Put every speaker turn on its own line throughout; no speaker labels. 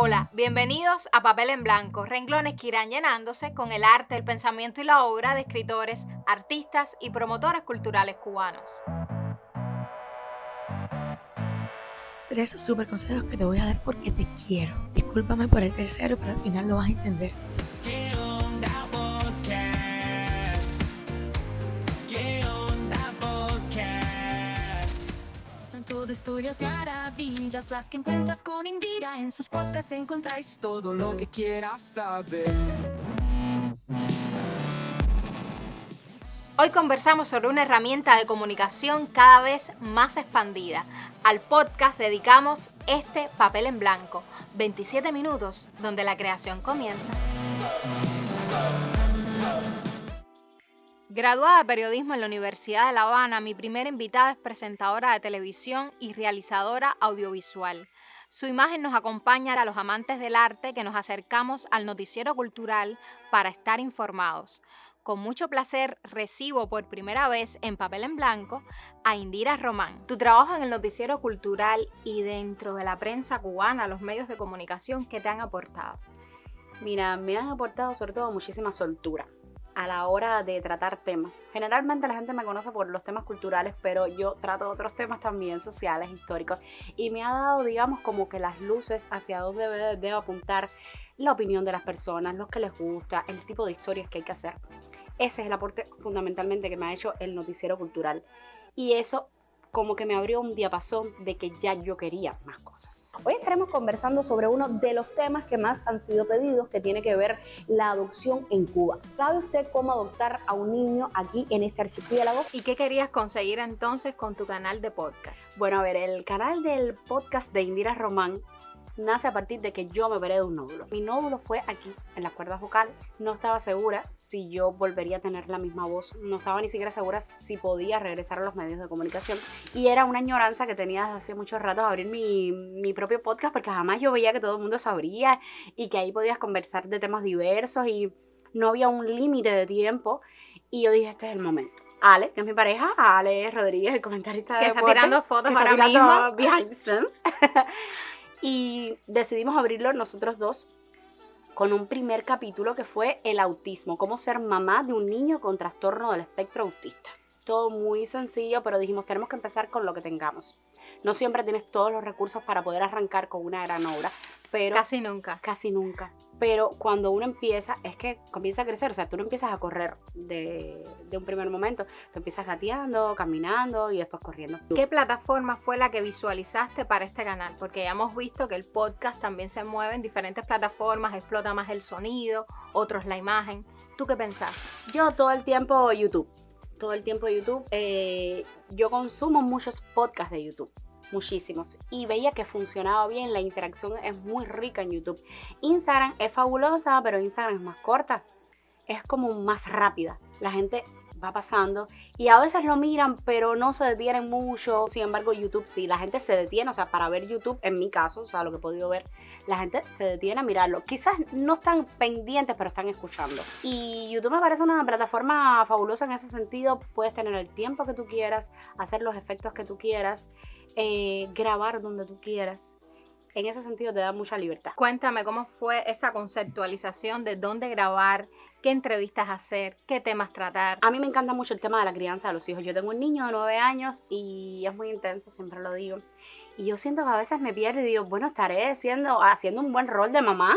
Hola, bienvenidos a Papel en Blanco, renglones que irán llenándose con el arte, el pensamiento y la obra de escritores, artistas y promotores culturales cubanos.
3 súper consejos que te voy a dar porque te quiero. Discúlpame por el tercero, pero al final lo vas a entender.
¿Qué onda podcast? ¿Qué onda podcast? Son todo historias maravillas las que encuentras con Indira. En sus podcasts encontráis todo lo que quieras saber.
Hoy conversamos sobre una herramienta de comunicación cada vez más expandida. Al podcast dedicamos este Papel en Blanco, 27 minutos donde la creación comienza. Graduada de periodismo en la Universidad de La Habana, mi primera invitada es presentadora de televisión y realizadora audiovisual. Su imagen nos acompaña a los amantes del arte que nos acercamos al noticiero cultural para estar informados. Con mucho placer recibo por primera vez en Papel en Blanco a Indira Román. Tu trabajo en el noticiero cultural y dentro de la prensa cubana, los medios de comunicación, ¿qué te han aportado?
Mira, me han aportado sobre todo muchísima soltura a la hora de tratar temas. Generalmente la gente me conoce por los temas culturales, pero yo trato otros temas también sociales, históricos, y me ha dado, digamos, como que las luces hacia dónde debo apuntar la opinión de las personas, los que les gusta, el tipo de historias que hay que hacer. Ese es el aporte fundamentalmente que me ha hecho el noticiero cultural. Y eso como que me abrió un diapasón de que ya yo quería más cosas.
Hoy estaremos conversando sobre uno de los temas que más han sido pedidos, que tiene que ver la adopción en Cuba. ¿Sabe usted cómo adoptar a un niño aquí en este archipiélago?
¿Y qué querías conseguir entonces con tu canal de podcast?
Bueno, a ver, el canal del podcast de Indira Román nace a partir de que yo me operé de un nódulo. Mi nódulo fue aquí, en las cuerdas vocales. No estaba segura si yo volvería a tener la misma voz. No estaba ni siquiera segura si podía regresar a los medios de comunicación. Y era una añoranza que tenía desde hace mucho rato abrir mi propio podcast, porque jamás yo veía que todo el mundo sabría y que ahí podías conversar de temas diversos y no había un límite de tiempo. Y yo dije, este es el momento. Ale, que es mi pareja, Ale Rodríguez, el comentarista de deporte,
que está tirando fotos
que
ahora
está tirando
mismo.
behind the scenes. Y decidimos abrirlo nosotros dos con un primer capítulo que fue el autismo, cómo ser mamá de un niño con trastorno del espectro autista. Todo muy sencillo, pero dijimos, tenemos que empezar con lo que tengamos. No siempre tienes todos los recursos para poder arrancar con una gran obra, pero
Casi nunca.
Pero cuando uno empieza, es que comienza a crecer. O sea, tú no empiezas a correr de un primer momento. Tú empiezas gateando, caminando y después corriendo.
¿Qué plataforma fue la que visualizaste para este canal? Porque ya hemos visto que el podcast también se mueve en diferentes plataformas, explota más el sonido, otros la imagen. ¿Tú qué pensás?
Yo todo el tiempo YouTube. Yo consumo muchos podcasts de YouTube. Muchísimos, y veía que funcionaba bien, la interacción es muy rica en YouTube. Instagram es fabulosa, pero Instagram es más corta, es como más rápida, la gente va pasando y a veces lo miran pero no se detienen mucho. Sin embargo, YouTube sí, la gente se detiene, o sea, para ver YouTube, en mi caso, o sea, lo que he podido ver, la gente se detiene a mirarlo. Quizás no están pendientes, pero están escuchando. Y YouTube me parece una plataforma fabulosa en ese sentido. Puedes tener el tiempo que tú quieras, hacer los efectos que tú quieras, grabar donde tú quieras. En ese sentido te da mucha libertad.
Cuéntame cómo fue esa conceptualización de dónde grabar, qué entrevistas hacer, qué temas tratar.
A mí me encanta mucho el tema de la crianza de los hijos. Yo tengo un niño de 9 años y es muy intenso, siempre lo digo. Y yo siento que a veces me pierdo y digo, bueno, estaré haciendo un buen rol de mamá,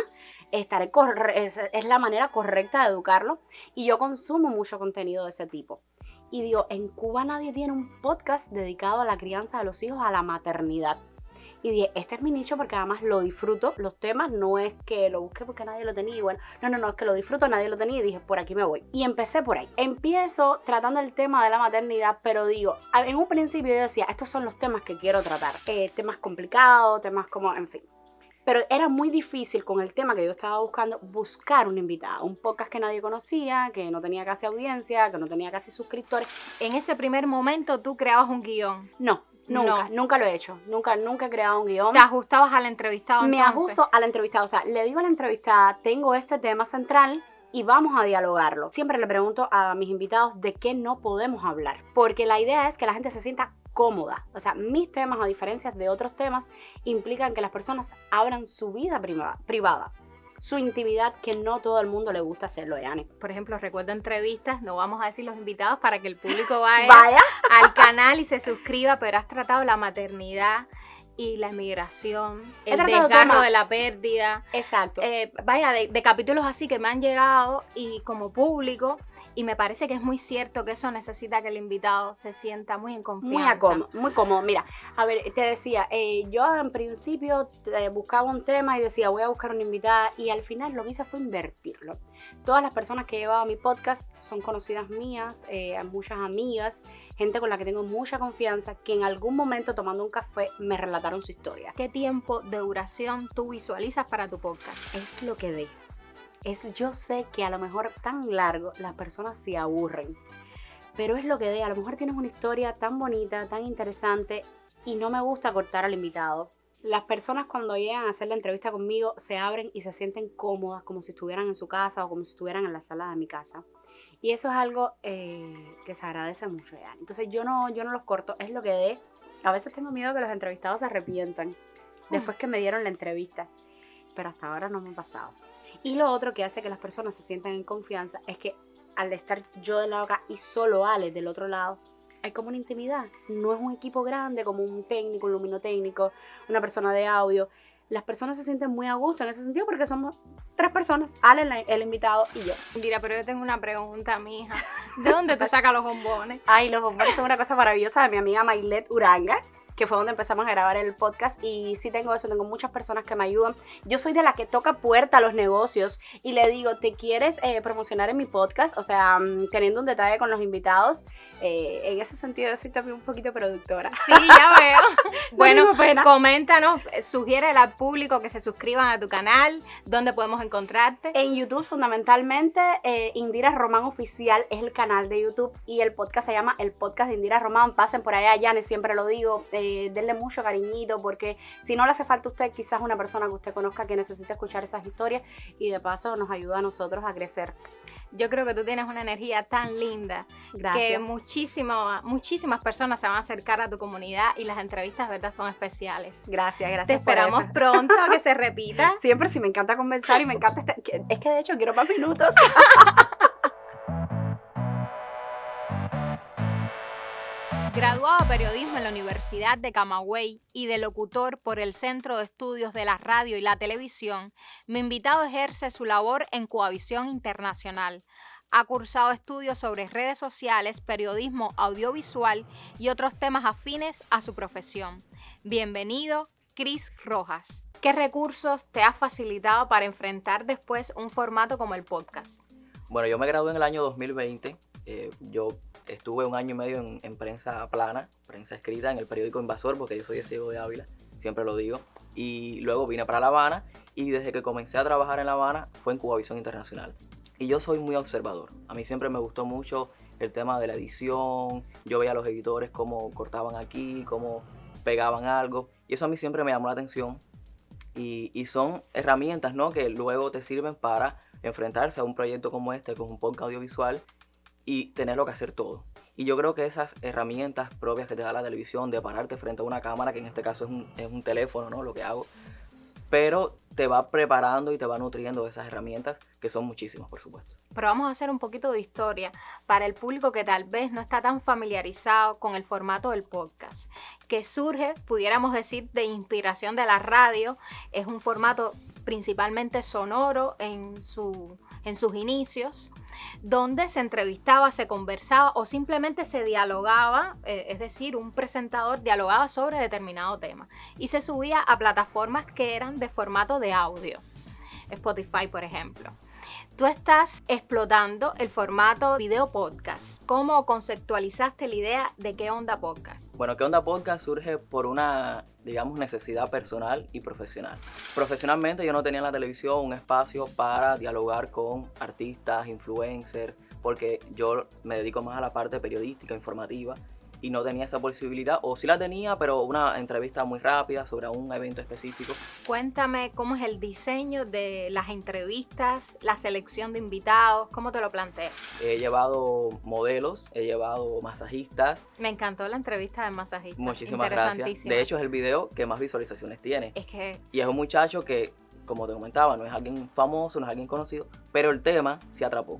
es la manera correcta de educarlo. Y yo consumo mucho contenido de ese tipo. Y digo, en Cuba nadie tiene un podcast dedicado a la crianza de los hijos, a la maternidad. Y dije, este es mi nicho porque además lo disfruto. Los temas no es que lo busqué porque nadie lo tenía. Y bueno, no, es que lo disfruto, nadie lo tenía. Y dije, por aquí me voy. Y empecé por ahí. Empiezo tratando el tema de la maternidad, pero digo, en un principio yo decía, estos son los temas que quiero tratar. Temas complicados, temas como, en fin. Pero era muy difícil con el tema que yo estaba buscando, buscar una invitada. Un podcast que nadie conocía, que no tenía casi audiencia, que no tenía casi suscriptores.
En ese primer momento tú creabas un guión.
No. Nunca lo he hecho. Nunca he creado un guión.
¿Te ajustabas al entrevistado entonces?
Me ajusto al entrevistado. O sea, le digo a la entrevistada, tengo este tema central y vamos a dialogarlo. Siempre le pregunto a mis invitados de qué no podemos hablar. Porque la idea es que la gente se sienta cómoda. O sea, mis temas, a diferencia de otros temas, implican que las personas abran su vida privada, su intimidad, que no todo el mundo le gusta hacerlo, Yani.
Por ejemplo, recuerdo entrevistas, no vamos a decir los invitados para que el público vaya
Vaya.
al canal y se suscriba, pero has tratado la maternidad y la emigración, el
tratado
desgarro
temas.
de la pérdida.
Exacto.
Vaya, de capítulos así que me han llegado y como público, y me parece que es muy cierto que eso necesita que el invitado se sienta muy en confianza.
Muy cómodo. Mira, a ver, te decía, yo en principio buscaba un tema y decía, voy a buscar una invitada, y al final lo que hice fue invertirlo. Todas las personas que he llevado a mi podcast son conocidas mías, muchas amigas, gente con la que tengo mucha confianza, que en algún momento tomando un café me relataron su historia.
¿Qué tiempo de duración tú visualizas para tu podcast?
Es lo que dé. Yo sé que a lo mejor tan largo las personas se aburren, pero es lo que dé. A lo mejor tienes una historia tan bonita, tan interesante, y no me gusta cortar al invitado. Las personas cuando llegan a hacer la entrevista conmigo se abren y se sienten cómodas, como si estuvieran en su casa o como si estuvieran en la sala de mi casa. Y eso es algo que se agradece mucho, ya. Entonces yo no los corto, es lo que dé. A veces tengo miedo que los entrevistados se arrepientan después que me dieron la entrevista, pero hasta ahora no me ha pasado. Y lo otro que hace que las personas se sientan en confianza es que al estar yo del lado acá y solo Ale del otro lado, hay como una intimidad. No es un equipo grande como un técnico, un luminotécnico, una persona de audio. Las personas se sienten muy a gusto en ese sentido porque somos 3 personas, Ale, el invitado y yo.
Mira, pero yo tengo una pregunta, mija. ¿De dónde tú sacas los bombones?
Ay, los bombones son una cosa maravillosa de mi amiga Maylet Uranga, que fue donde empezamos a grabar el podcast, y sí tengo eso, tengo muchas personas que me ayudan. Yo soy de la que toca puerta a los negocios y le digo, ¿te quieres promocionar en mi podcast? O sea, teniendo un detalle con los invitados. En ese sentido yo soy también un poquito productora.
Sí, ya veo. Bueno,
tengo pena.
coméntanos, sugiérele al público que se suscriban a tu canal, dónde podemos encontrarte.
En YouTube fundamentalmente, Indira Román Oficial es el canal de YouTube, y el podcast se llama El Podcast de Indira Román. Pasen por allá, Yane, siempre lo digo, denle mucho cariñito, porque si no le hace falta a usted, quizás una persona que usted conozca que necesita escuchar esas historias, y de paso nos ayuda a nosotros a crecer.
Yo creo que tú tienes una energía tan linda.
Gracias.
Que muchísimas personas se van a acercar a tu comunidad, y las entrevistas, ¿verdad?, son especiales.
Gracias
Te esperamos
por eso.
pronto a que se repita.
Siempre sí, me encanta conversar y me encanta es que de hecho quiero más minutos.
Graduado de periodismo en la Universidad de Camagüey y de locutor por el Centro de Estudios de la Radio y la Televisión, mi invitado ejerce su labor en Coavisión Internacional. Ha cursado estudios sobre redes sociales, periodismo audiovisual y otros temas afines a su profesión. Bienvenido, Chris Rojas. ¿Qué recursos te has facilitado para enfrentar después un formato como el podcast?
Bueno, yo me gradué en el año 2020. Yo estuve 1 año y medio en prensa plana, prensa escrita, en el periódico Invasor, porque yo soy de Ciego de Ávila, siempre lo digo. Y luego vine para La Habana, y desde que comencé a trabajar en La Habana fue en Coavisión Internacional. Y yo soy muy observador. A mí siempre me gustó mucho el tema de la edición. Yo veía a los editores cómo cortaban aquí, cómo pegaban algo. Y eso a mí siempre me llamó la atención. Y son herramientas, ¿no?, que luego te sirven para enfrentarse a un proyecto como este, con un podcast audiovisual, y tenerlo que hacer todo. Y yo creo que esas herramientas propias que te da la televisión, de pararte frente a una cámara, que en este caso es un teléfono, ¿no?, lo que hago, pero te va preparando y te va nutriendo de esas herramientas, que son muchísimas, por supuesto.
Pero vamos a hacer un poquito de historia para el público que tal vez no está tan familiarizado con el formato del podcast, que surge, pudiéramos decir, de inspiración de la radio. Es un formato principalmente sonoro en sus inicios, donde se entrevistaba, se conversaba o simplemente se dialogaba, es decir, un presentador dialogaba sobre determinado tema y se subía a plataformas que eran de formato de audio, Spotify, por ejemplo. Tú estás explotando el formato video podcast. ¿Cómo conceptualizaste la idea de ¿Qué Onda Podcast?
Bueno, ¿Qué Onda Podcast? Surge por una, digamos, necesidad personal y profesional. Profesionalmente yo no tenía en la televisión un espacio para dialogar con artistas, influencers, porque yo me dedico más a la parte periodística, informativa, y no tenía esa posibilidad, o sí la tenía, pero una entrevista muy rápida sobre un evento específico.
Cuéntame cómo es el diseño de las entrevistas, la selección de invitados, cómo te lo planteas.
He llevado modelos, he llevado masajistas.
Me encantó la entrevista del masajista.
Muchísimas gracias.
Interesantísima.
De hecho, es el video que más visualizaciones tiene.
Es que
Y es un muchacho que, como te comentaba, no es alguien famoso, no es alguien conocido, pero el tema se atrapó.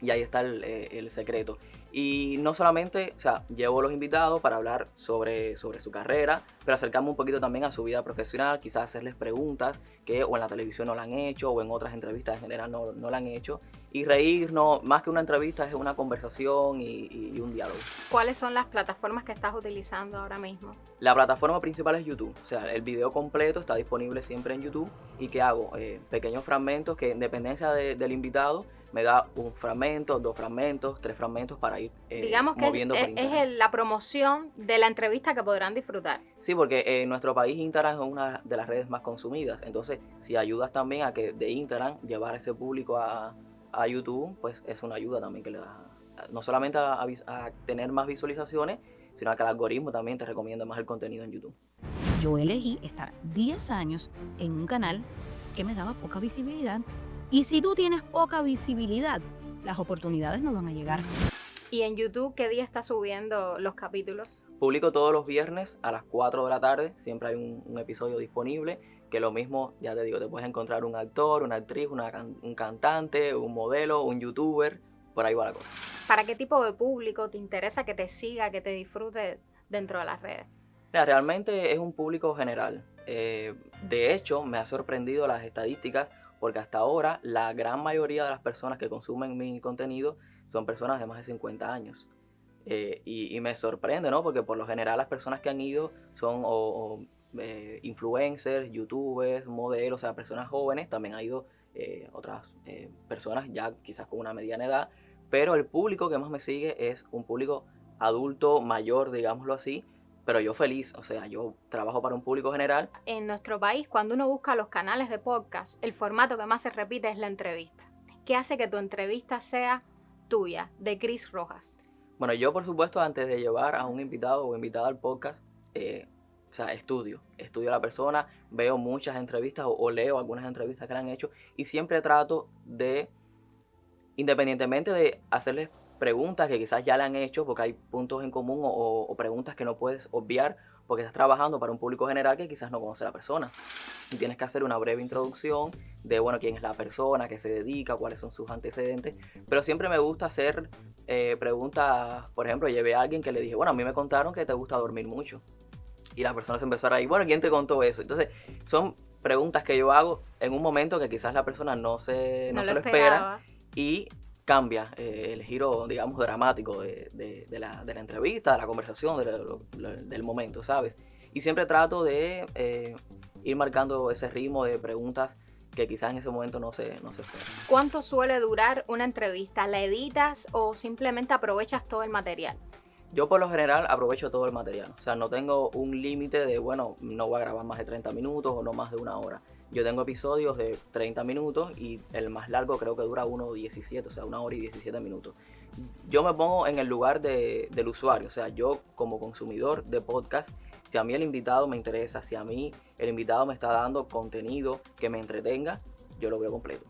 Y ahí está el secreto. Y no solamente, o sea, llevo los invitados para hablar sobre su carrera, pero acercarme un poquito también a su vida profesional, quizás hacerles preguntas que o en la televisión no la han hecho, o en otras entrevistas en general no la han hecho. Y reírnos, más que una entrevista, es una conversación y un diálogo.
¿cuáles son las plataformas que estás utilizando ahora mismo?
La plataforma principal es YouTube, o sea, el video completo está disponible siempre en YouTube. ¿Y qué hago? Pequeños fragmentos que en dependencia del invitado me da un fragmento, 2 fragmentos, 3 fragmentos para ir
Digamos que
moviendo por Instagram.
la promoción de la entrevista que podrán disfrutar.
Sí, porque en nuestro país Instagram es una de las redes más consumidas. Entonces, si ayudas también a que de Instagram llevar a ese público a YouTube, pues es una ayuda también que le da, no solamente a tener más visualizaciones, sino a que el algoritmo también te recomienda más el contenido en YouTube.
Yo elegí estar 10 años en un canal que me daba poca visibilidad. Y si tú tienes poca visibilidad, las oportunidades no van a llegar.
¿Y en YouTube qué día estás subiendo los capítulos?
Publico todos los viernes a las 4 de la tarde, siempre hay un episodio disponible, que lo mismo, ya te digo, te puedes encontrar un actor, una actriz, un cantante, un modelo, un youtuber, por ahí va la cosa.
¿Para qué tipo de público te interesa que te siga, que te disfrute dentro de las redes?
Mira, realmente es un público general. De hecho, me ha sorprendido las estadísticas, porque hasta ahora la gran mayoría de las personas que consumen mi contenido son personas de más de 50 años. Y me sorprende, ¿no? Porque por lo general las personas que han ido son influencers, youtubers, modelos, o sea, personas jóvenes. También ha ido otras personas ya quizás con una mediana edad. Pero el público que más me sigue es un público adulto, mayor, digámoslo así. Pero yo feliz, o sea, yo trabajo para un público general.
En nuestro país, cuando uno busca los canales de podcast, el formato que más se repite es la entrevista. ¿Qué hace que tu entrevista sea tuya, de Cris Rojas?
Bueno, yo por supuesto antes de llevar a un invitado o invitada al podcast, o sea, estudio a la persona, veo muchas entrevistas o leo algunas entrevistas que le han hecho y siempre trato de, independientemente de hacerles preguntas que quizás ya le han hecho porque hay puntos en común o preguntas que no puedes obviar porque estás trabajando para un público general que quizás no conoce a la persona. Y tienes que hacer una breve introducción de, bueno, quién es la persona, qué se dedica, cuáles son sus antecedentes. Pero siempre me gusta hacer preguntas, por ejemplo, llevé a alguien que le dije, bueno, a mí me contaron que te gusta dormir mucho. Y la persona se empezó a reír, bueno, ¿quién te contó eso? Entonces, son preguntas que yo hago en un momento que quizás la persona no se lo espera y cambia el giro, digamos, dramático de la entrevista, de la conversación, del momento, ¿sabes? Y siempre trato de ir marcando ese ritmo de preguntas que quizás en ese momento no se espera.
¿Cuánto suele durar una entrevista? ¿La editas o simplemente aprovechas todo el material?
Yo por lo general aprovecho todo el material, o sea, no tengo un límite de, bueno, no voy a grabar más de 30 minutos o no más de 1 hora. Yo tengo episodios de 30 minutos y el más largo creo que dura 1:17, o sea, 1 hora y 17 minutos. Yo me pongo en el lugar del usuario, o sea, yo como consumidor de podcast, si a mí el invitado me interesa, si a mí el invitado me está dando contenido que me entretenga, yo lo veo completo.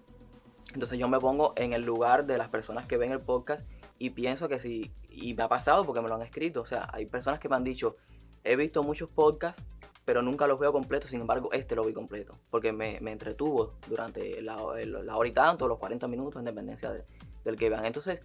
Entonces yo me pongo en el lugar de las personas que ven el podcast y pienso que si, y me ha pasado porque me lo han escrito, o sea, hay personas que me han dicho, he visto muchos podcasts, pero nunca los veo completos, sin embargo, este lo vi completo, porque me entretuvo durante la hora y tanto, los 40 minutos, en dependencia del que vean. Entonces,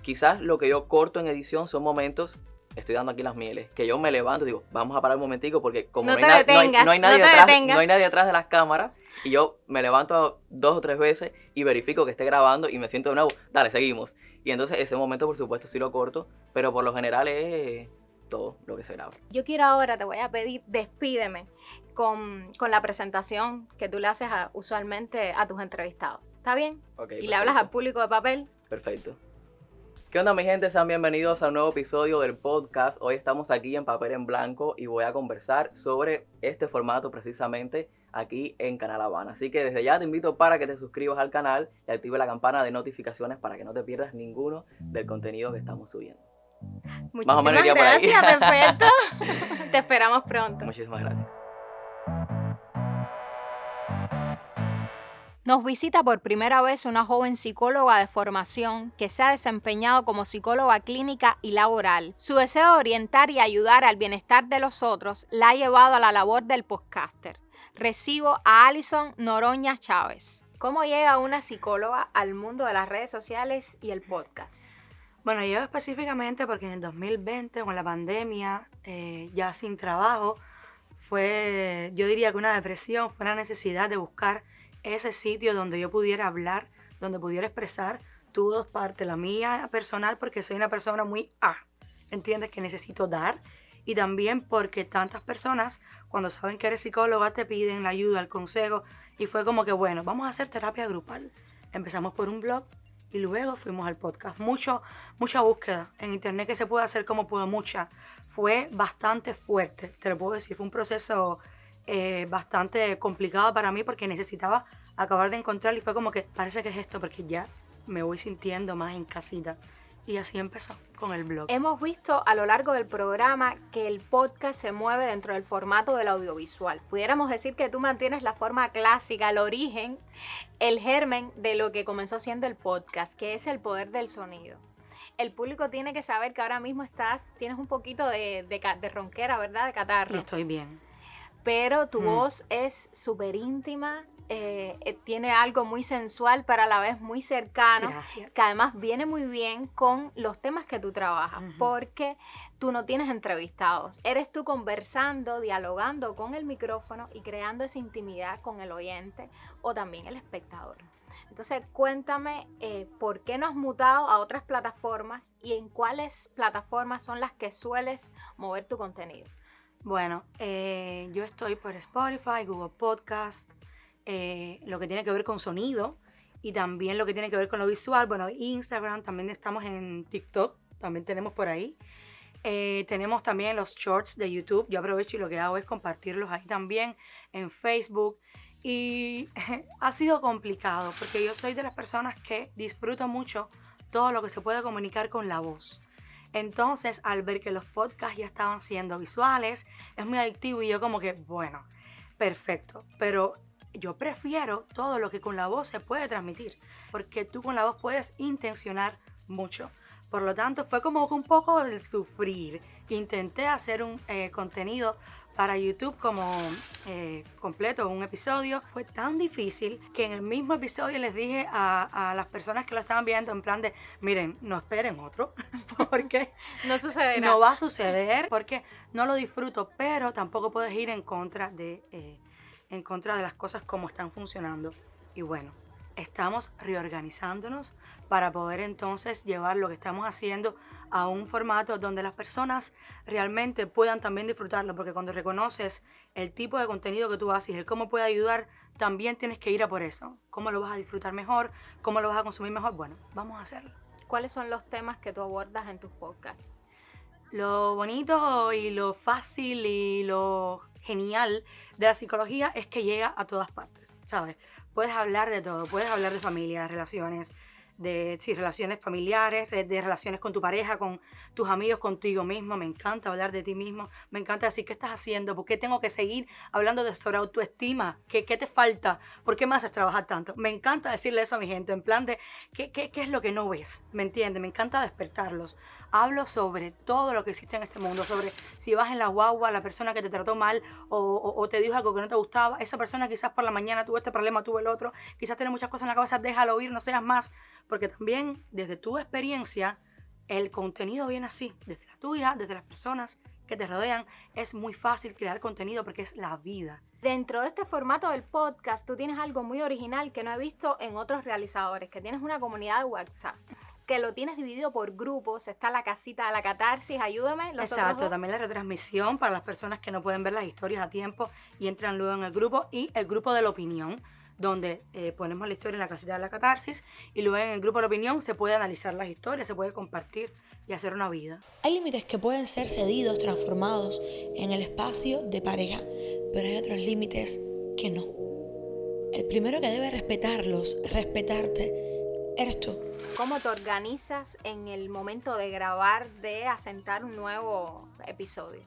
quizás lo que yo corto en edición son momentos, estoy dando aquí las mieles, que yo me levanto y digo, vamos a parar un momentico, porque como no hay nadie detrás de las cámaras, y yo me levanto 2 o 3 veces y verifico que esté grabando y me siento de nuevo, dale, seguimos. Y entonces ese momento, por supuesto, sí lo corto, pero por lo general es todo lo que se graba.
Yo quiero ahora, te voy a pedir, despídeme con la presentación que tú le haces usualmente a tus entrevistados. ¿Está bien?
Okay,
y le hablas al público de papel.
Perfecto. ¿Qué onda, mi gente? Sean bienvenidos a un nuevo episodio del podcast. Hoy estamos aquí en Papel en Blanco y voy a conversar sobre este formato precisamente aquí en Canal Habana. Así que desde ya te invito para que te suscribas al canal y active la campana de notificaciones para que no te pierdas ninguno del contenido que estamos subiendo. Más o menos iría por ahí.
Gracias, perfecto. Te esperamos pronto.
Muchísimas gracias.
Nos visita por primera vez una joven psicóloga de formación que se ha desempeñado como psicóloga clínica y laboral. Su deseo de orientar y ayudar al bienestar de los otros la ha llevado a la labor del podcaster. Recibo a Alison Noroña Chávez. ¿Cómo llega una psicóloga al mundo de las redes sociales y el podcast?
Bueno, yo específicamente porque en el 2020, con la pandemia, ya sin trabajo, yo diría que una depresión, fue una necesidad de buscar ese sitio donde yo pudiera hablar, donde pudiera expresar. Tuve dos partes, la mía personal porque soy una persona muy ¿entiendes? Que necesito dar, y también porque tantas personas cuando saben que eres psicóloga te piden la ayuda, el consejo, y fue como que bueno, vamos a hacer terapia grupal. Empezamos por un blog y luego fuimos al podcast. Mucha búsqueda en internet que se puede hacer como puedo, mucha. Fue bastante fuerte, te lo puedo decir, fue un proceso bastante complicado para mí porque necesitaba acabar de encontrar, y fue como que parece que es esto porque ya me voy sintiendo más en casita, y así empezó con el blog.
Hemos visto a lo largo del programa que el podcast se mueve dentro del formato del audiovisual. Pudiéramos decir que tú mantienes la forma clásica, el origen, el germen de lo que comenzó siendo el podcast, que es el poder del sonido. El público tiene que saber que ahora mismo tienes un poquito de ronquera, ¿verdad? De catarro.
Y estoy bien.
Pero tu voz es súper íntima, tiene algo muy sensual, pero a la vez muy cercano.
Gracias.
Que además viene muy bien con los temas que tú trabajas, porque tú no tienes entrevistados. Eres tú conversando, dialogando con el micrófono y creando esa intimidad con el oyente o también el espectador. Entonces, cuéntame por qué no has mutado a otras plataformas y en cuáles plataformas son las que sueles mover tu contenido.
Bueno, yo estoy por Spotify, Google Podcast, lo que tiene que ver con sonido y también lo que tiene que ver con lo visual. Bueno, Instagram, también estamos en TikTok, también tenemos por ahí. Tenemos también los shorts de YouTube. Yo aprovecho y lo que hago es compartirlos ahí también en Facebook. Y ha sido complicado porque yo soy de las personas que disfruto mucho todo lo que se puede comunicar con la voz. Entonces, al ver que los podcasts ya estaban siendo visuales, es muy adictivo y yo como que, bueno, perfecto. Pero yo prefiero todo lo que con la voz se puede transmitir, porque tú con la voz puedes intencionar mucho. Por lo tanto, fue como que un poco el sufrir. Intenté hacer un contenido para YouTube como completo, un episodio. Fue tan difícil que en el mismo episodio les dije a las personas que lo estaban viendo en plan de, miren, no esperen otro, porque
no sucederá.
No va a suceder, porque no lo disfruto, pero tampoco puedes ir en contra de las cosas como están funcionando. Y bueno, estamos reorganizándonos para poder entonces llevar lo que estamos haciendo a un formato donde las personas realmente puedan también disfrutarlo, porque cuando reconoces el tipo de contenido que tú haces y el cómo puede ayudar, también tienes que ir a por eso. ¿Cómo lo vas a disfrutar mejor? ¿Cómo lo vas a consumir mejor? Bueno, vamos a hacerlo.
¿Cuáles son los temas que tú abordas en tus podcasts?
Lo bonito y lo fácil y lo genial de la psicología es que llega a todas partes, ¿sabes? Puedes hablar de todo, puedes hablar de familia, relaciones, relaciones familiares, de relaciones con tu pareja, con tus amigos, contigo mismo. Me encanta hablar de ti mismo, me encanta decir qué estás haciendo, por qué tengo que seguir hablando sobre autoestima, qué te falta, por qué me haces trabajar tanto. Me encanta decirle eso a mi gente, en plan de qué es lo que no ves, ¿me entiendes? Me encanta despertarlos. Hablo sobre todo lo que existe en este mundo, sobre si vas en la guagua, la persona que te trató mal o te dijo algo que no te gustaba, esa persona quizás por la mañana tuvo este problema, tuvo el otro, quizás tiene muchas cosas en la cabeza, déjalo ir, no seas más, porque también desde tu experiencia el contenido viene así, desde la tuya, desde las personas que te rodean. Es muy fácil crear contenido porque es la vida.
Dentro de este formato del podcast, tú tienes algo muy original que no he visto en otros realizadores, que tienes una comunidad de WhatsApp, que lo tienes dividido por grupos. Está la casita de la catarsis, ayúdame.
Exacto, también la retransmisión para las personas que no pueden ver las historias a tiempo y entran luego en el grupo, y el grupo de la opinión, donde ponemos la historia en la casita de la catarsis y luego en el grupo de la opinión se puede analizar las historias, se puede compartir y hacer una vida.
Hay límites que pueden ser cedidos, transformados en el espacio de pareja, pero hay otros límites que no. El primero que debe respetarlos, respetarte, eres tú.
¿Cómo te organizas en el momento de grabar, de asentar un nuevo episodio?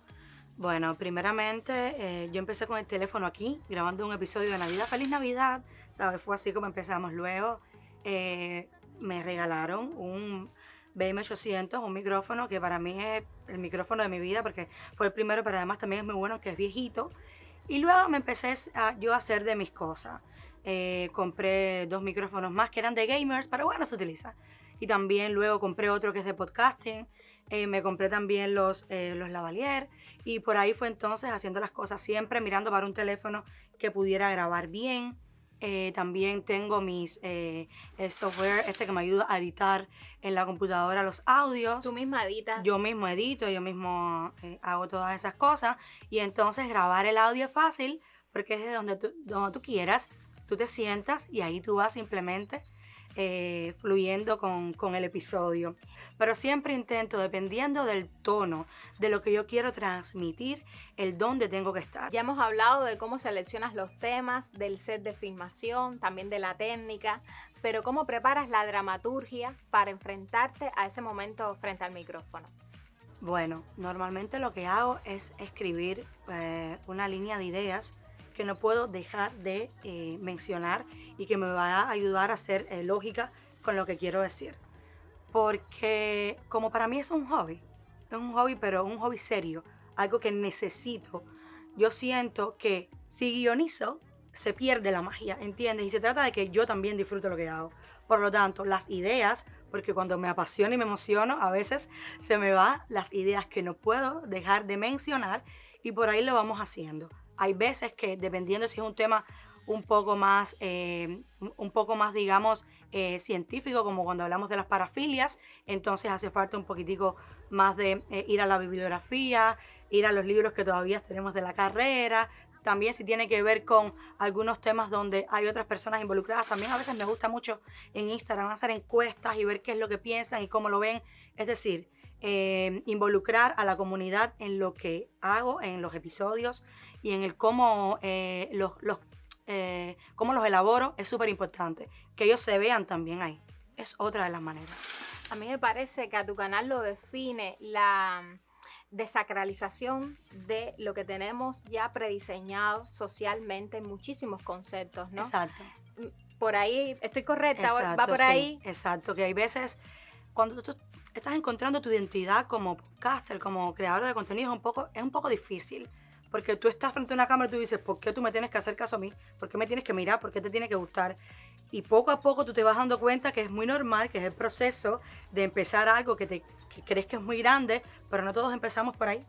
Bueno, primeramente yo empecé con el teléfono aquí, grabando un episodio de Navidad. ¡Feliz Navidad! ¿Sabes? Fue así como empezamos. Luego me regalaron un BM800, un micrófono que para mí es el micrófono de mi vida porque fue el primero, pero además también es muy bueno, que es viejito. Y luego me empecé yo a hacer de mis cosas. Compré 2 micrófonos más que eran de gamers, pero bueno, se utiliza. Y también luego compré otro que es de podcasting. Me compré también los lavalier. Y por ahí fue entonces haciendo las cosas, siempre mirando para un teléfono que pudiera grabar bien. También tengo el software que me ayuda a editar en la computadora los audios.
¿Tú misma editas?
Yo mismo edito, yo mismo hago todas esas cosas. Y entonces grabar el audio es fácil porque es de donde tú quieras. Tú te sientas y ahí tú vas simplemente fluyendo con el episodio. Pero siempre intento, dependiendo del tono, de lo que yo quiero transmitir, el dónde tengo que estar.
Ya hemos hablado de cómo seleccionas los temas, del set de filmación, también de la técnica, pero ¿cómo preparas la dramaturgia para enfrentarte a ese momento frente al micrófono?
Bueno, normalmente lo que hago es escribir una línea de ideas que no puedo dejar de mencionar y que me va a ayudar a ser lógica con lo que quiero decir. Porque como para mí es un hobby, pero un hobby serio, algo que necesito. Yo siento que si guionizo, se pierde la magia, ¿entiendes? Y se trata de que yo también disfruto lo que hago. Por lo tanto, las ideas, porque cuando me apasiono y me emociono, a veces se me van las ideas que no puedo dejar de mencionar y por ahí lo vamos haciendo. Hay veces que, dependiendo si es un tema un poco más, digamos, científico, como cuando hablamos de las parafilias, entonces hace falta un poquitico más de ir a la bibliografía, ir a los libros que todavía tenemos de la carrera. También si tiene que ver con algunos temas donde hay otras personas involucradas, también a veces me gusta mucho en Instagram hacer encuestas y ver qué es lo que piensan y cómo lo ven. Es decir, involucrar a la comunidad en lo que hago, en los episodios y en el cómo cómo los elaboro es súper importante. Que ellos se vean también ahí. Es otra de las maneras.
A mí me parece que a tu canal lo define la desacralización de lo que tenemos ya prediseñado socialmente en muchísimos conceptos, ¿no?
Exacto.
Por ahí, ¿estoy correcta?
Exacto,
¿Va por
sí,
ahí?
Exacto, que hay veces cuando tú estás encontrando tu identidad como podcaster, como creador de contenido, es un poco difícil. Porque tú estás frente a una cámara y tú dices, ¿por qué tú me tienes que hacer caso a mí? ¿Por qué me tienes que mirar? ¿Por qué te tiene que gustar? Y poco a poco tú te vas dando cuenta que es muy normal, que es el proceso de empezar algo que crees que es muy grande, pero no todos empezamos por ahí.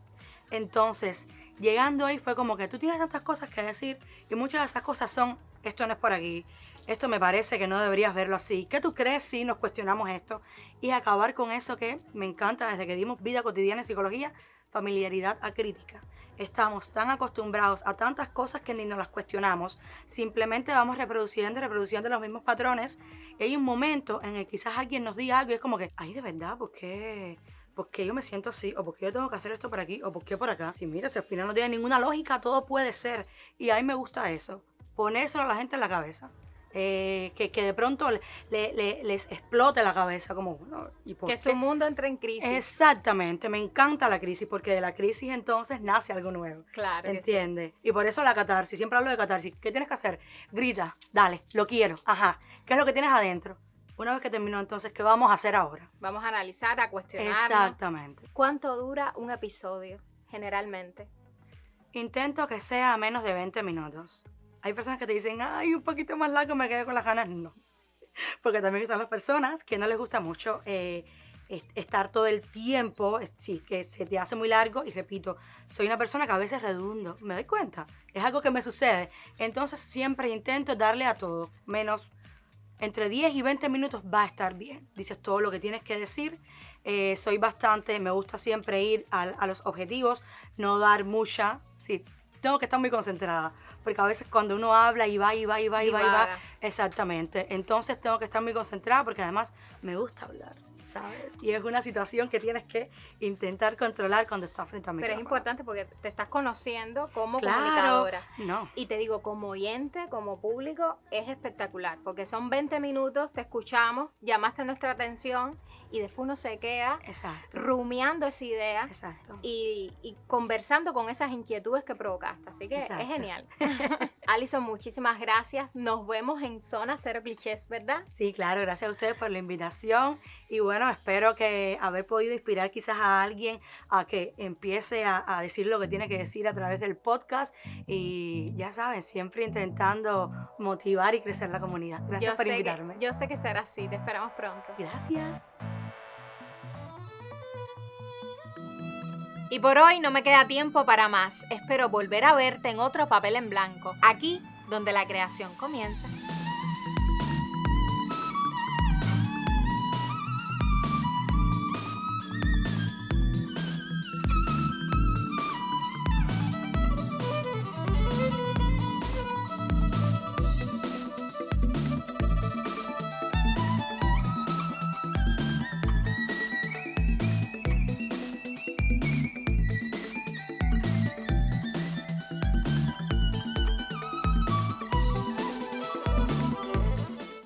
Entonces, llegando ahí fue como que tú tienes tantas cosas que decir y muchas de esas cosas son, esto no es por aquí, esto me parece que no deberías verlo así. ¿Qué tú crees si nos cuestionamos esto? Y acabar con eso que me encanta desde que dimos vida cotidiana en psicología, familiaridad acrítica. Estamos tan acostumbrados a tantas cosas que ni nos las cuestionamos. Simplemente vamos reproduciendo los mismos patrones. Y hay un momento en el que quizás alguien nos diga algo y es como que, ay, de verdad, ¿por qué yo me siento así? ¿O por qué yo tengo que hacer esto por aquí? ¿O por qué por acá? Si mira, si al final no tiene ninguna lógica, todo puede ser. Y a mí me gusta eso. Ponérselo a la gente en la cabeza. Que de pronto les explote la cabeza como ¿no? ¿Y por
que
qué?
su mundo entre en crisis.
Exactamente, me encanta la crisis porque de la crisis entonces nace algo nuevo.
Claro.
¿Entiendes? Y por eso la catarsis, siempre hablo de catarsis. ¿Qué tienes que hacer? Grita, dale, lo quiero, ajá. ¿Qué es lo que tienes adentro? Una vez que terminó entonces, ¿qué vamos a hacer ahora?
Vamos a analizar, a cuestionarnos.
Exactamente.
¿Cuánto dura un episodio generalmente?
Intento que sea menos de 20 minutos. Hay personas que te dicen, ay, un poquito más largo, me quedé con las ganas. No. Porque también están las personas que no les gusta mucho estar todo el tiempo, sí, que se te hace muy largo. Y repito, soy una persona que a veces redundo. Me doy cuenta. Es algo que me sucede. Entonces siempre intento darle a todo. Menos entre 10 y 20 minutos va a estar bien. Dices todo lo que tienes que decir. Me gusta siempre ir a los objetivos. No dar mucha, sí. Tengo que estar muy concentrada, porque a veces cuando uno habla y va, exactamente. Entonces tengo que estar muy concentrada porque además me gusta hablar. ¿sabes? Y es una situación que tienes que intentar controlar cuando estás frente a mí.
Pero es importante porque te estás conociendo como
Claro,
comunicadora.
no.
Y te digo, como oyente, como público, es espectacular, porque son 20 minutos, te escuchamos, llamaste nuestra atención y después uno se queda
Exacto,
rumiando esa idea
exacto.
y conversando con esas inquietudes que provocaste. Así que
Exacto.
es genial. Alison, muchísimas gracias. Nos vemos en Zona Cero Clichés, ¿verdad?
Sí, claro, gracias a ustedes por la invitación y bueno, espero que haber podido inspirar quizás a alguien a que empiece a decir lo que tiene que decir a través del podcast y ya saben, siempre intentando motivar y crecer la comunidad. Gracias por invitarme.
Yo sé que será así. Te esperamos pronto.
Gracias.
Y por hoy no me queda tiempo para más. Espero volver a verte en otro papel en blanco, aquí donde la creación comienza.